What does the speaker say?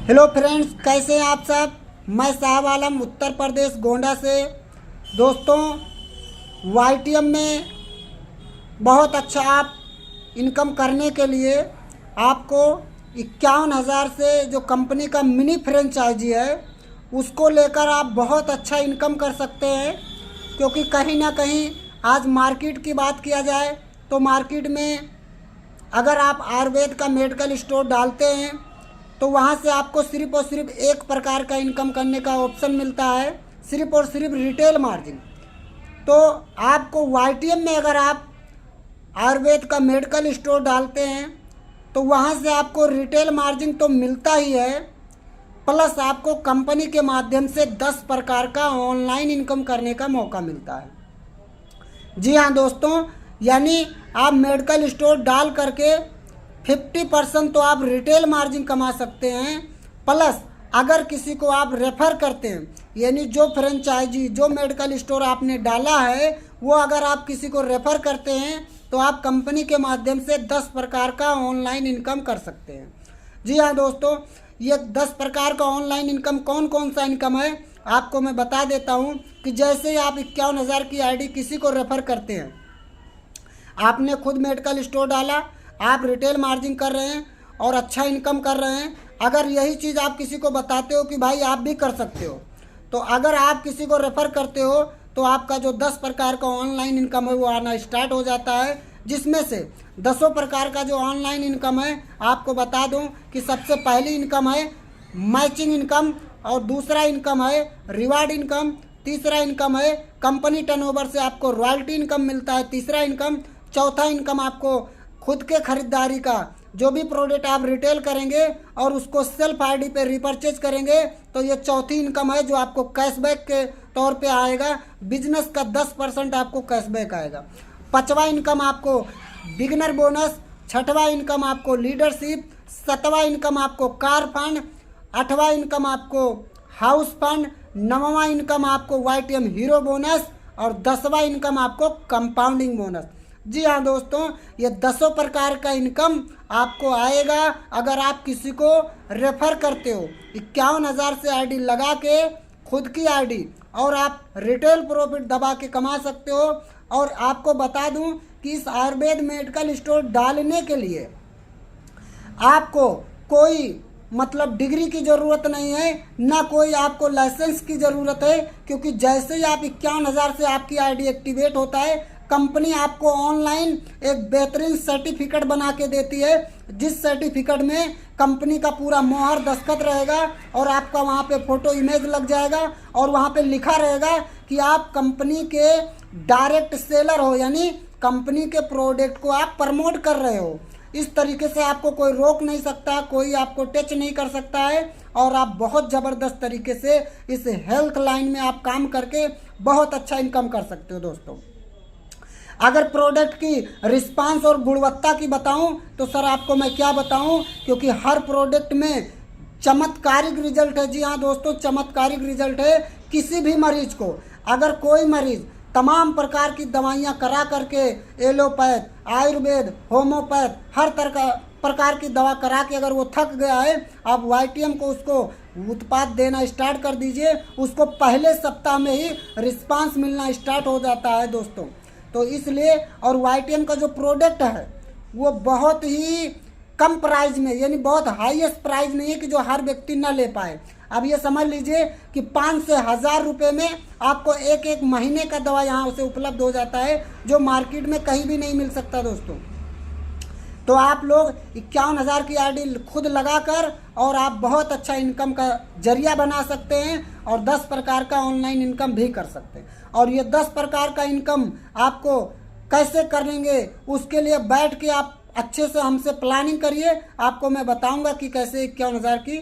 Hello friends, कैसे हैं आप सब। मैं साहब आलम उत्तर प्रदेश गोंडा से। दोस्तों, वाईटीएम में बहुत अच्छा आप इनकम करने के लिए आपको 51,000 से जो कंपनी का मिनी फ्रेंचाइजी है उसको लेकर आप बहुत अच्छा इनकम कर सकते हैं। क्योंकि कहीं ना कहीं आज मार्केट की बात किया जाए तो मार्केट में अगर आप आयुर्वेद का मेडिकल स्टोर डालते हैं तो वहाँ से आपको सिर्फ और सिर्फ एक प्रकार का इनकम करने का ऑप्शन मिलता है, सिर्फ और सिर्फ रिटेल मार्जिन। तो आपको वाईटीएम में अगर आप आयुर्वेद का मेडिकल स्टोर डालते हैं तो वहाँ से आपको रिटेल मार्जिन तो मिलता ही है, प्लस आपको कंपनी के माध्यम से 10 प्रकार का ऑनलाइन इनकम करने का मौका मिलता है। जी हाँ दोस्तों, यानी आप मेडिकल स्टोर डाल करके 50% तो आप रिटेल मार्जिन कमा सकते हैं, प्लस अगर किसी को आप रेफ़र करते हैं, यानी जो फ्रेंचाइजी जो मेडिकल स्टोर आपने डाला है वो अगर आप किसी को रेफ़र करते हैं तो आप कंपनी के माध्यम से 10 प्रकार का ऑनलाइन इनकम कर सकते हैं। जी हाँ दोस्तों, ये 10 प्रकार का ऑनलाइन इनकम कौन कौन सा इनकम है आपको मैं बता देता हूँ। कि जैसे ही आप 51,000 की आईडी किसी को रेफ़र करते हैं, आपने खुद मेडिकल स्टोर डाला, आप रिटेल मार्जिन कर रहे हैं और अच्छा इनकम कर रहे हैं। अगर यही चीज़ आप किसी को बताते हो कि भाई आप भी कर सकते हो, तो अगर आप किसी को रेफ़र करते हो तो आपका जो 10 प्रकार का ऑनलाइन इनकम है वो आना स्टार्ट हो जाता है। जिसमें से 10 प्रकार का जो ऑनलाइन इनकम है आपको बता दूं कि सबसे पहली इनकम है मैचिंग इनकम, और दूसरा इनकम है रिवार्ड इनकम, तीसरा इनकम है कंपनी टर्नओवर से आपको रॉयल्टी इनकम मिलता है, तीसरा इनकम, चौथा इनकम आपको खुद के खरीदारी का जो भी प्रोडक्ट आप रिटेल करेंगे और उसको सेल्फ आईडी पे रिपर्चेज करेंगे तो ये चौथी इनकम है जो आपको कैशबैक के तौर पे आएगा। बिजनेस का 10% आपको कैशबैक आएगा। पांचवा इनकम आपको बिगनर बोनस, छठवां इनकम आपको लीडरशिप, सातवां इनकम आपको कार फंड, आठवां इनकम आपको हाउस फंड, नौवां इनकम आपको वाईटीएम हीरो बोनस और 10वां इनकम आपको कंपाउंडिंग बोनस। जी हाँ दोस्तों, ये 10 प्रकार का इनकम आपको आएगा अगर आप किसी को रेफ़र करते हो। 51,000 से आईडी लगा के खुद की आईडी और आप रिटेल प्रॉफिट दबा के कमा सकते हो। और आपको बता दूं कि इस आयुर्वेद मेडिकल स्टोर डालने के लिए आपको कोई डिग्री की ज़रूरत नहीं है, ना कोई आपको लाइसेंस की ज़रूरत है। क्योंकि जैसे ही आप 51,000 से आपकी आईडी एक्टिवेट होता है, कंपनी आपको ऑनलाइन एक बेहतरीन सर्टिफिकेट बना के देती है, जिस सर्टिफिकेट में कंपनी का पूरा मोहर दस्तखत रहेगा और आपका वहाँ पे फ़ोटो इमेज लग जाएगा और वहाँ पे लिखा रहेगा कि आप कंपनी के डायरेक्ट सेलर हो, यानी कंपनी के प्रोडक्ट को आप प्रमोट कर रहे हो। इस तरीके से आपको कोई रोक नहीं सकता, कोई आपको टच नहीं कर सकता है और आप बहुत ज़बरदस्त तरीके से इस हेल्थ लाइन में आप काम करके बहुत अच्छा इनकम कर सकते हो। दोस्तों, अगर प्रोडक्ट की रिस्पांस और गुणवत्ता की बताऊं तो सर आपको मैं क्या बताऊं, क्योंकि हर प्रोडक्ट में चमत्कारिक रिजल्ट है। जी हाँ दोस्तों, चमत्कारिक रिजल्ट है। किसी भी मरीज को, अगर कोई मरीज तमाम प्रकार की दवाइयाँ करा करके एलोपैथ, आयुर्वेद, होम्योपैथ, हर तरह का प्रकार की दवा करा के अगर वो थक गया है, आप वाईटीएम को उसको उत्पाद देना स्टार्ट कर दीजिए, उसको पहले सप्ताह में ही रिस्पांस मिलना स्टार्ट हो जाता है दोस्तों। तो इसलिए, और वाईटीएम का जो प्रोडक्ट है वो बहुत ही कम प्राइस में, यानी बहुत हाईएस्ट प्राइस नहीं है कि जो हर व्यक्ति ना ले पाए। अब ये समझ लीजिए कि 5 से 1,000 रुपये में आपको एक महीने का दवा यहाँ से उपलब्ध हो जाता है, जो मार्केट में कहीं भी नहीं मिल सकता दोस्तों। तो आप लोग 51,000 की आईडी खुद लगाकर और आप बहुत अच्छा इनकम का जरिया बना सकते हैं और 10 प्रकार का ऑनलाइन इनकम भी कर सकते हैं। और ये 10 प्रकार का इनकम आपको कैसे करेंगे, उसके लिए बैठ के आप अच्छे से हमसे प्लानिंग करिए। आपको मैं बताऊंगा कि कैसे 51,000 की